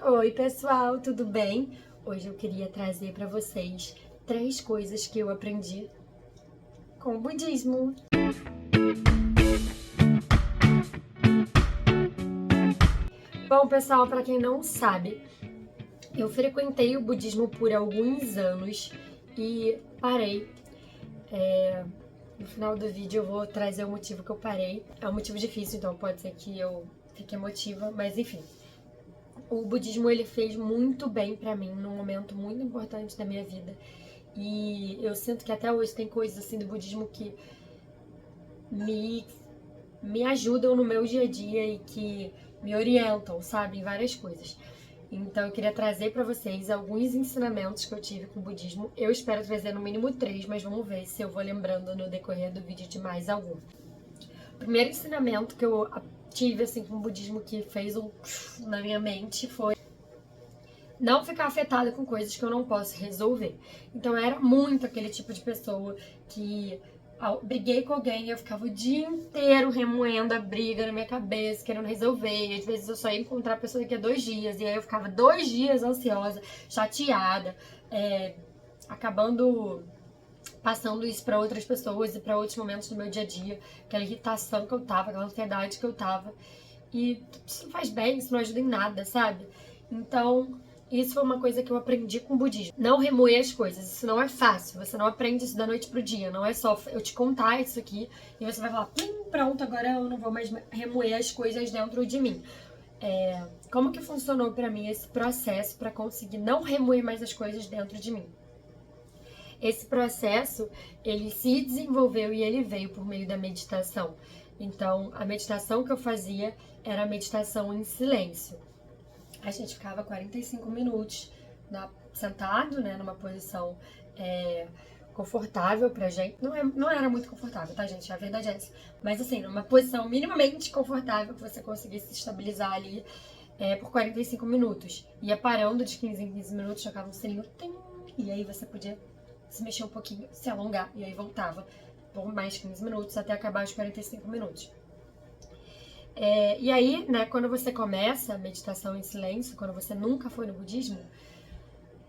Oi, pessoal, tudo bem? Hoje eu queria trazer para vocês 3 coisas que eu aprendi com o budismo. Bom, pessoal, para quem não sabe, eu frequentei o budismo por alguns anos e parei. No final do vídeo eu vou trazer o motivo que eu parei. É um motivo difícil, então pode ser que eu fique emotiva, mas enfim. O budismo ele fez muito bem pra mim num momento muito importante da minha vida. E eu sinto que até hoje tem coisas assim do budismo que me, me ajudam no meu dia a dia e que me orientam, sabe, em várias coisas. Então eu queria trazer pra vocês alguns ensinamentos que eu tive com o budismo. Eu espero trazer no mínimo 3, mas vamos ver se eu vou lembrando no decorrer do vídeo de mais algum. O primeiro ensinamento que eu tive assim com o budismo que fez um na minha mente foi não ficar afetada com coisas que eu não posso resolver. Então eu era muito aquele tipo de pessoa que briguei com alguém e eu ficava o dia inteiro remoendo a briga na minha cabeça, querendo resolver. E às vezes eu só ia encontrar a pessoa daqui a 2 dias. E aí eu ficava 2 dias ansiosa, chateada, acabando passando isso para outras pessoas e para outros momentos do meu dia a dia. Aquela irritação que eu tava, aquela ansiedade que eu tava. E isso não faz bem, isso não ajuda em nada, sabe? Então, isso foi uma coisa que eu aprendi com o budismo. Não remoer as coisas, isso não é fácil. Você não aprende isso da noite pro dia. Não é só eu te contar isso aqui e você vai falar, pronto, agora eu não vou mais remoer as coisas dentro de mim. Como que funcionou pra mim esse processo pra conseguir não remoer mais as coisas dentro de mim? Esse processo, ele se desenvolveu e ele veio por meio da meditação. Então, a meditação que eu fazia era a meditação em silêncio. A gente ficava 45 minutos sentado, né, numa posição confortável pra gente. Não era muito confortável, tá, gente? A verdade é essa. Mas, assim, numa posição minimamente confortável que você conseguisse se estabilizar ali por 45 minutos. Ia parando de 15 em 15 minutos, tocava um sininho, e aí você podia se mexer um pouquinho, se alongar, e aí voltava por mais 15 minutos até acabar os 45 minutos. E aí, né, quando você começa a meditação em silêncio, quando você nunca foi no budismo,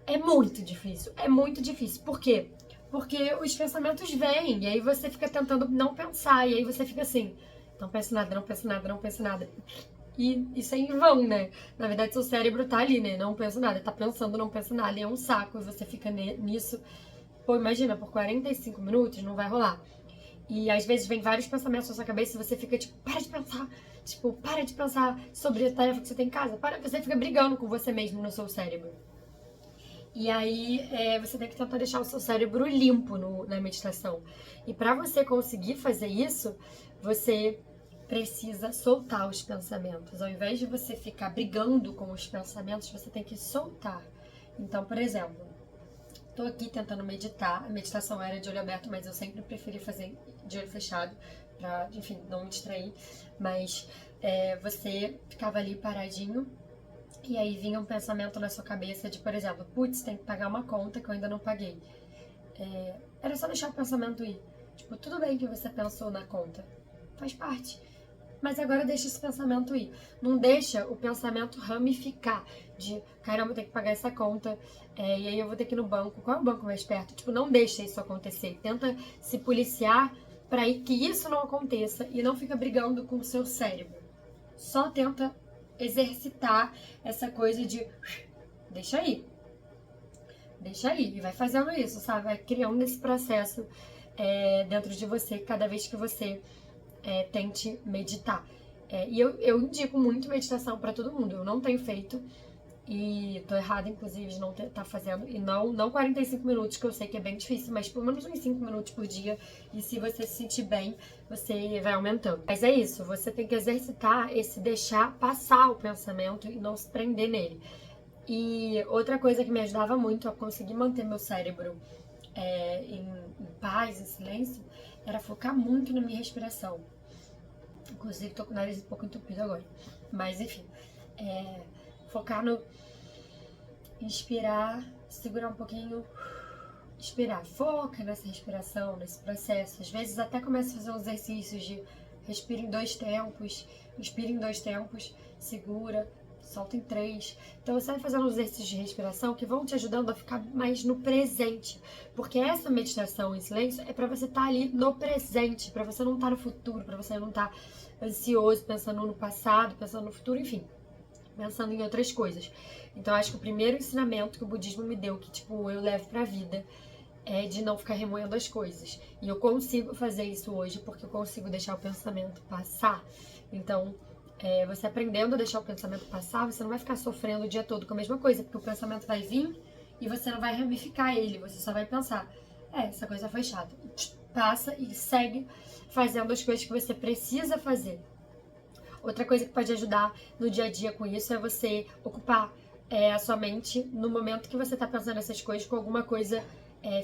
é muito difícil, é muito difícil. Por quê? Porque os pensamentos vêm, e aí você fica tentando não pensar, e aí você fica assim, não penso nada, não penso nada, não penso nada. E isso é em vão, né? Na verdade, seu cérebro tá ali, né? Não penso nada, tá pensando, não penso nada, e é um saco, e você fica nisso. Pô, imagina, por 45 minutos não vai rolar. E às vezes vem vários pensamentos na sua cabeça e você fica tipo, para de pensar sobre a tarefa que você tem em casa, você fica brigando com você mesmo no seu cérebro. E aí você tem que tentar deixar o seu cérebro limpo na meditação. E para você conseguir fazer isso, você precisa soltar os pensamentos. Ao invés de você ficar brigando com os pensamentos, você tem que soltar. Então, por exemplo, tô aqui tentando meditar. A meditação era de olho aberto, mas eu sempre preferi fazer de olho fechado, pra, enfim, não me distrair. Mas você ficava ali paradinho e aí vinha um pensamento na sua cabeça de, por exemplo, putz, tem que pagar uma conta que eu ainda não paguei. Era só deixar o pensamento ir. Tipo, tudo bem que você pensou na conta, faz parte. Mas agora deixa esse pensamento ir. Não deixa o pensamento ramificar de caramba, eu tenho que pagar essa conta, e aí eu vou ter que ir no banco. Qual é o banco mais perto? Tipo, não deixa isso acontecer. Tenta se policiar para que isso não aconteça e não fica brigando com o seu cérebro. Só tenta exercitar essa coisa de deixa aí. Deixa aí. E vai fazendo isso, sabe? Vai criando esse processo dentro de você cada vez que você tente meditar. E eu indico muito meditação para todo mundo. Eu não tenho feito e tô errada, inclusive, de não estar fazendo. E não 45 minutos, que eu sei que é bem difícil, mas pelo menos uns 5 minutos por dia. E se você se sentir bem, você vai aumentando. Mas é isso, você tem que exercitar esse deixar passar o pensamento e não se prender nele. E outra coisa que me ajudava muito a conseguir manter meu cérebro em paz, em silêncio, era focar muito na minha respiração. Inclusive, tô com o nariz um pouco entupido agora. Mas, enfim, focar no inspirar, segurar um pouquinho, expirar. Foca nessa respiração, nesse processo. Às vezes até começa a fazer uns exercícios de respira em 2 tempos, inspira em 2 tempos, segura, solta em 3. Então você vai fazendo uns exercícios de respiração que vão te ajudando a ficar mais no presente. Porque essa meditação em silêncio é para você estar ali no presente, para você não estar no futuro, para você não estar ansioso, pensando no passado, pensando no futuro, enfim, pensando em outras coisas. Então acho que o primeiro ensinamento que o budismo me deu, que tipo, eu levo pra vida, é de não ficar remoendo as coisas. E eu consigo fazer isso hoje porque eu consigo deixar o pensamento passar. Então, você aprendendo a deixar o pensamento passar, você não vai ficar sofrendo o dia todo com a mesma coisa, porque o pensamento vai vir e você não vai ramificar ele, você só vai pensar, essa coisa foi chata. Passa e segue fazendo as coisas que você precisa fazer. Outra coisa que pode ajudar no dia a dia com isso é você ocupar a sua mente no momento que você tá pensando nessas coisas com alguma coisa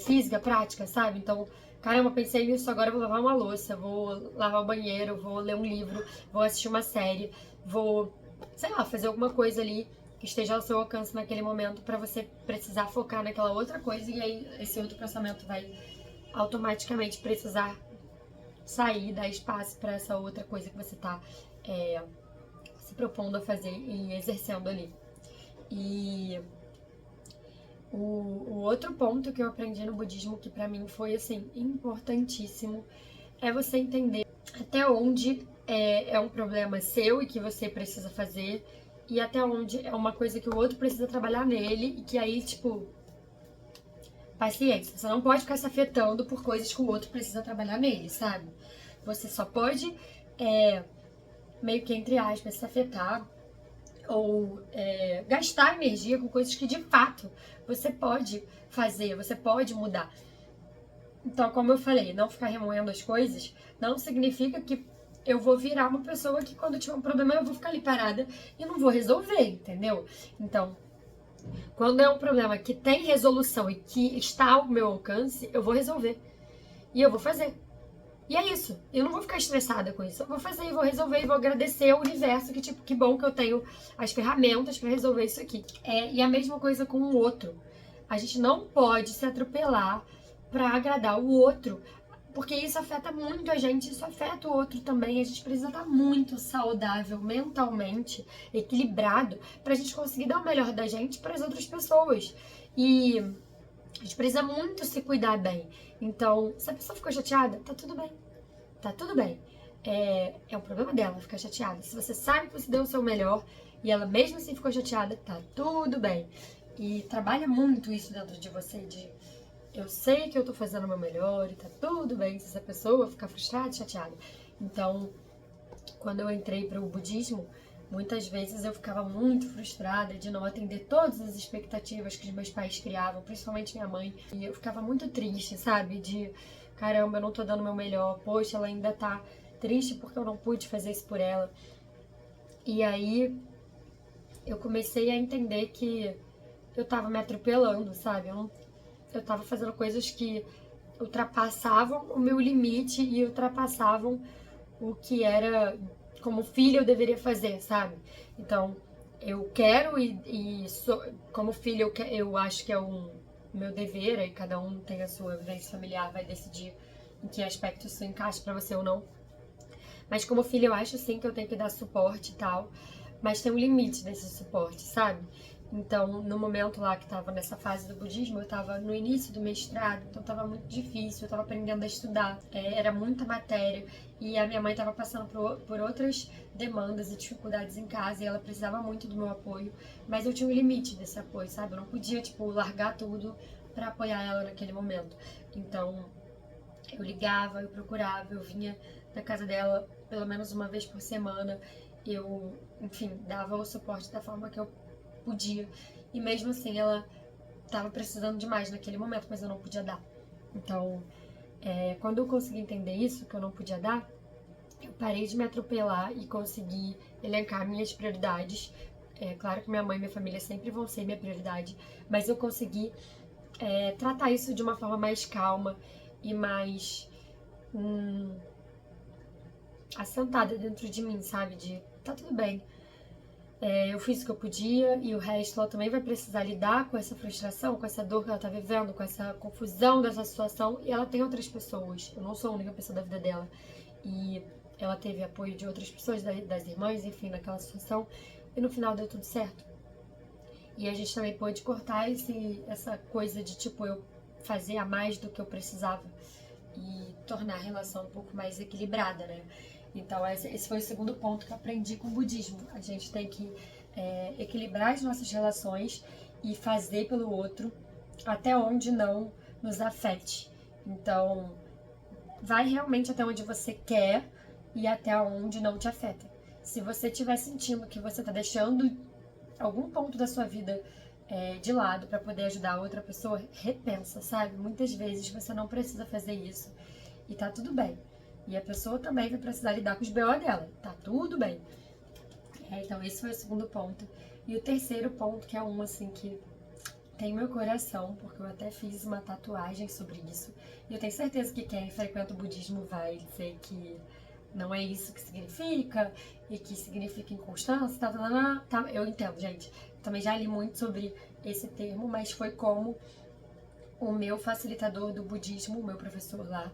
física, prática, sabe? Então, caramba, pensei nisso, agora eu vou lavar uma louça, vou lavar o banheiro, vou ler um livro, vou assistir uma série, vou, sei lá, fazer alguma coisa ali que esteja ao seu alcance naquele momento pra você precisar focar naquela outra coisa e aí esse outro pensamento vai automaticamente precisar sair, dar espaço pra essa outra coisa que você tá se propondo a fazer e exercendo ali. E o outro ponto que eu aprendi no budismo que pra mim foi assim importantíssimo é você entender até onde é um problema seu e que você precisa fazer e até onde é uma coisa que o outro precisa trabalhar nele e que aí, tipo, paciência, você não pode ficar se afetando por coisas que o outro precisa trabalhar nele, sabe? Você só pode meio que, entre aspas, se afetar ou gastar energia com coisas que de fato você pode fazer, você pode mudar. Então, como eu falei, não ficar remoendo as coisas não significa que eu vou virar uma pessoa que quando tiver um problema eu vou ficar ali parada e não vou resolver, entendeu? Então, quando é um problema que tem resolução e que está ao meu alcance, eu vou resolver. E eu vou fazer. E é isso. Eu não vou ficar estressada com isso. Eu vou fazer, vou resolver e vou agradecer ao universo que, tipo, que bom que eu tenho as ferramentas pra resolver isso aqui. E a mesma coisa com o outro. A gente não pode se atropelar pra agradar o outro, porque isso afeta muito a gente, isso afeta o outro também. A gente precisa estar muito saudável mentalmente, equilibrado, pra gente conseguir dar o melhor da gente para as outras pessoas. E a gente precisa muito se cuidar bem. Então, se a pessoa ficou chateada, tá tudo bem. Tá tudo bem. É um problema dela ficar chateada. Se você sabe que você deu o seu melhor e ela mesmo assim ficou chateada, tá tudo bem. E trabalha muito isso dentro de você, de eu sei que eu tô fazendo o meu melhor e tá tudo bem se essa pessoa ficar frustrada e chateada. Então, quando eu entrei para o budismo, muitas vezes eu ficava muito frustrada de não atender todas as expectativas que os meus pais criavam, principalmente minha mãe. E eu ficava muito triste, sabe? De caramba, eu não tô dando o meu melhor, poxa, ela ainda tá triste porque eu não pude fazer isso por ela. E aí eu comecei a entender que eu tava me atropelando, sabe? Eu tava fazendo coisas que ultrapassavam o meu limite e ultrapassavam o que era como filha eu deveria fazer, sabe? Então, eu quero como filha eu acho que é um meu dever, aí cada um tem a sua vivência familiar, vai decidir em que aspecto isso encaixa pra você ou não. Mas como filha eu acho sim que eu tenho que dar suporte e tal, mas tem um limite desse suporte, sabe? Então, no momento lá que tava nessa fase do budismo, eu tava no início do mestrado, então tava muito difícil, eu tava aprendendo a estudar, era muita matéria, e a minha mãe tava passando por outras demandas e dificuldades em casa, e ela precisava muito do meu apoio, mas eu tinha um limite desse apoio, sabe? Eu não podia, tipo, largar tudo pra apoiar ela naquele momento. Então, eu ligava, eu procurava, eu vinha na casa dela pelo menos uma vez por semana, eu, enfim, dava o suporte da forma que eu podia. E mesmo assim ela tava precisando demais naquele momento, mas eu não podia dar. Então, quando eu consegui entender isso, que eu não podia dar, eu parei de me atropelar e consegui elencar minhas prioridades. É claro que minha mãe e minha família sempre vão ser minha prioridade, mas eu consegui tratar isso de uma forma mais calma e mais assentada dentro de mim, sabe? De tá tudo bem. Eu fiz o que eu podia e o resto ela também vai precisar lidar com essa frustração, com essa dor que ela tá vivendo, com essa confusão dessa situação. E ela tem outras pessoas, eu não sou a única pessoa da vida dela. E ela teve apoio de outras pessoas, das irmãs, enfim, naquela situação. e no final deu tudo certo. E a gente também pôde cortar essa coisa de, tipo, eu fazer a mais do que eu precisava e tornar a relação um pouco mais equilibrada, né? Então, esse foi o segundo ponto que eu aprendi com o budismo. A gente tem que equilibrar as nossas relações e fazer pelo outro até onde não nos afete. Então, vai realmente até onde você quer e até onde não te afeta. Se você estiver sentindo que você está deixando algum ponto da sua vida de lado para poder ajudar a outra pessoa, repensa, sabe? Muitas vezes você não precisa fazer isso e tá tudo bem. E a pessoa também vai precisar lidar com os BO dela, tá tudo bem. Então esse foi o segundo ponto. E o terceiro ponto, que é um assim que tem meu coração, porque eu até fiz uma tatuagem sobre isso. E eu tenho certeza que quem frequenta o budismo vai dizer que não é isso que significa, e que significa inconstância, tá. Eu entendo, gente. Também já li muito sobre esse termo, mas foi como o meu facilitador do budismo, o meu professor lá,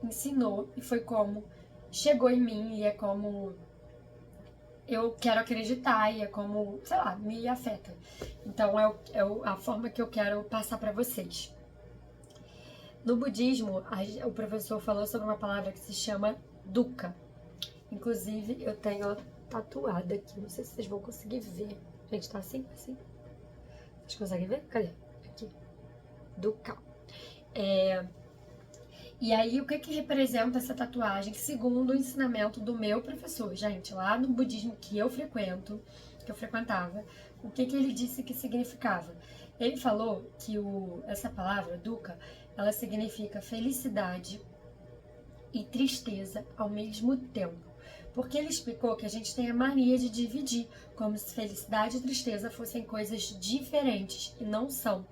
ensinou, e foi como chegou em mim, e é como eu quero acreditar, e é como, sei lá, me afeta. Então é a forma que eu quero passar pra vocês. No budismo, o professor falou sobre uma palavra que se chama dukkha. Inclusive, eu tenho tatuada aqui, não sei se vocês vão conseguir ver. Gente, tá assim? Assim? Vocês conseguem ver? Cadê? Aqui. Dukkha. E aí, o que representa essa tatuagem? Segundo o ensinamento do meu professor, gente, lá no budismo que eu frequento, que eu frequentava, o que ele disse que significava? Ele falou que essa palavra, dukkha, ela significa felicidade e tristeza ao mesmo tempo. Porque ele explicou que a gente tem a mania de dividir, como se felicidade e tristeza fossem coisas diferentes, e não são.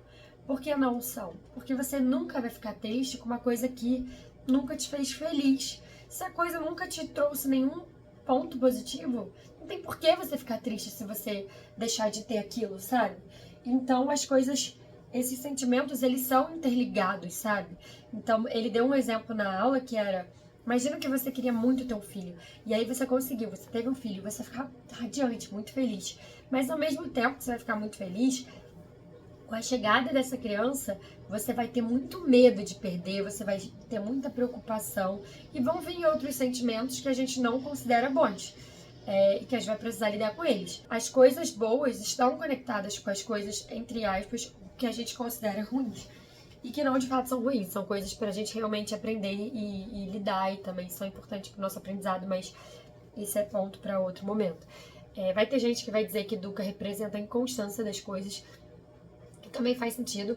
Por que não são? Porque você nunca vai ficar triste com uma coisa que nunca te fez feliz. Se a coisa nunca te trouxe nenhum ponto positivo, não tem por que você ficar triste se você deixar de ter aquilo, sabe? Então as coisas, esses sentimentos, eles são interligados, sabe? Então ele deu um exemplo na aula que era: imagina que você queria muito ter um filho, e aí você conseguiu, você teve um filho, você vai ficar radiante, muito feliz. Mas ao mesmo tempo que você vai ficar muito feliz, com a chegada dessa criança, você vai ter muito medo de perder, você vai ter muita preocupação, e vão vir outros sentimentos que a gente não considera bons. E que a gente vai precisar lidar com eles. As coisas boas estão conectadas com as coisas, entre aspas, que a gente considera ruins. E que não de fato são ruins, são coisas pra gente realmente aprender e lidar, e também são importantes pro nosso aprendizado, mas isso é ponto pra outro momento. Vai ter gente que vai dizer que dukkha representa a inconstância das coisas, que também faz sentido,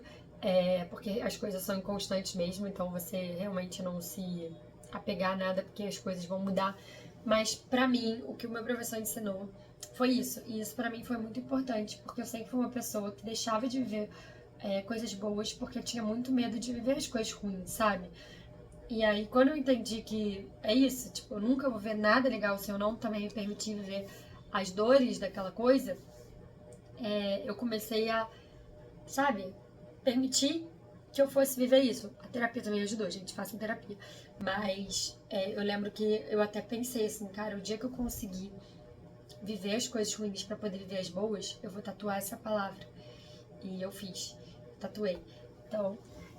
porque as coisas são inconstantes mesmo, então você realmente não se apegar a nada, porque as coisas vão mudar. Mas pra mim, o que o meu professor ensinou foi isso, e isso pra mim foi muito importante, porque eu sempre fui uma pessoa que deixava de viver coisas boas porque eu tinha muito medo de viver as coisas ruins, sabe? E aí, quando eu entendi que é isso, tipo, eu nunca vou ver nada legal se eu não também me permitir viver as dores daquela coisa, eu comecei a, sabe, permitir que eu fosse viver isso. A terapia também ajudou, gente, façam terapia. Mas eu lembro que eu até pensei assim, cara, o dia que eu conseguir viver as coisas ruins pra poder viver as boas, eu vou tatuar essa palavra. E eu fiz, tatuei. Então,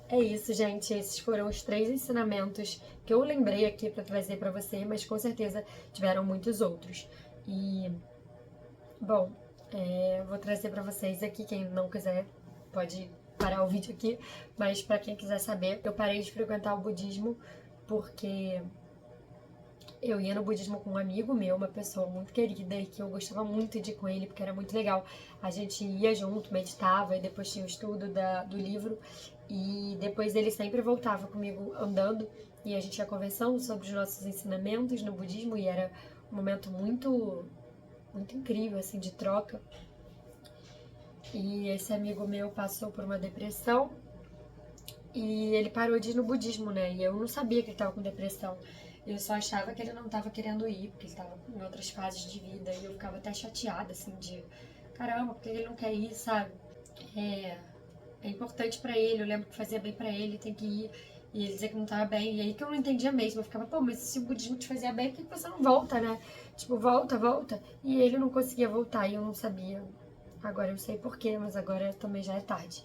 é isso, gente. Esses foram os 3 ensinamentos que eu lembrei aqui pra trazer pra você, mas com certeza tiveram muitos outros. E, bom, vou trazer pra vocês aqui, quem não quiser pode parar o vídeo aqui, mas pra quem quiser saber, eu parei de frequentar o budismo porque eu ia no budismo com um amigo meu, uma pessoa muito querida e que eu gostava muito de ir com ele, porque era muito legal. A gente ia junto, meditava, e depois tinha o estudo do livro, e depois ele sempre voltava comigo andando, e a gente ia conversando sobre os nossos ensinamentos no budismo, e era um momento muito, muito incrível, assim, de troca. E esse amigo meu passou por uma depressão, e ele parou de ir no budismo, né? E eu não sabia que ele tava com depressão. Eu só achava que ele não tava querendo ir, porque ele tava em outras fases de vida. E eu ficava até chateada, assim, de... caramba, porque ele não quer ir, sabe? É importante pra ele, eu lembro que fazia bem pra ele, tem que ir. E ele dizia que não tava bem. E aí que eu não entendia mesmo. Eu ficava, pô, mas se o budismo te fazia bem, por que você não volta, né? Tipo, volta, volta. E ele não conseguia voltar e eu não sabia. Agora eu sei porquê, mas agora também já é tarde.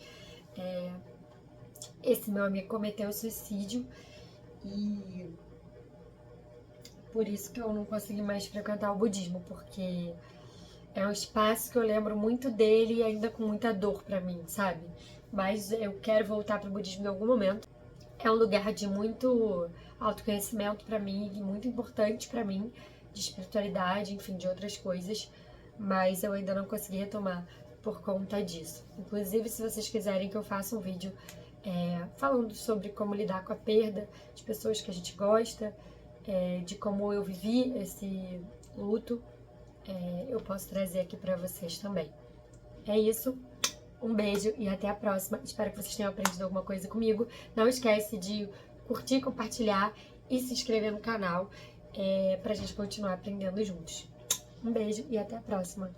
Esse meu amigo cometeu suicídio e por isso que eu não consegui mais frequentar o budismo, porque é um espaço que eu lembro muito dele e ainda com muita dor pra mim, sabe? Mas eu quero voltar pro budismo em algum momento. É um lugar de muito autoconhecimento pra mim e muito importante pra mim, de espiritualidade, enfim, de outras coisas, mas eu ainda não consegui retomar por conta disso. Inclusive, se vocês quiserem que eu faça um vídeo falando sobre como lidar com a perda de pessoas que a gente gosta, de como eu vivi esse luto, eu posso trazer aqui pra vocês também. É isso. Um beijo e até a próxima. Espero que vocês tenham aprendido alguma coisa comigo. Não esquece de curtir, compartilhar e se inscrever no canal pra gente continuar aprendendo juntos. Um beijo e até a próxima.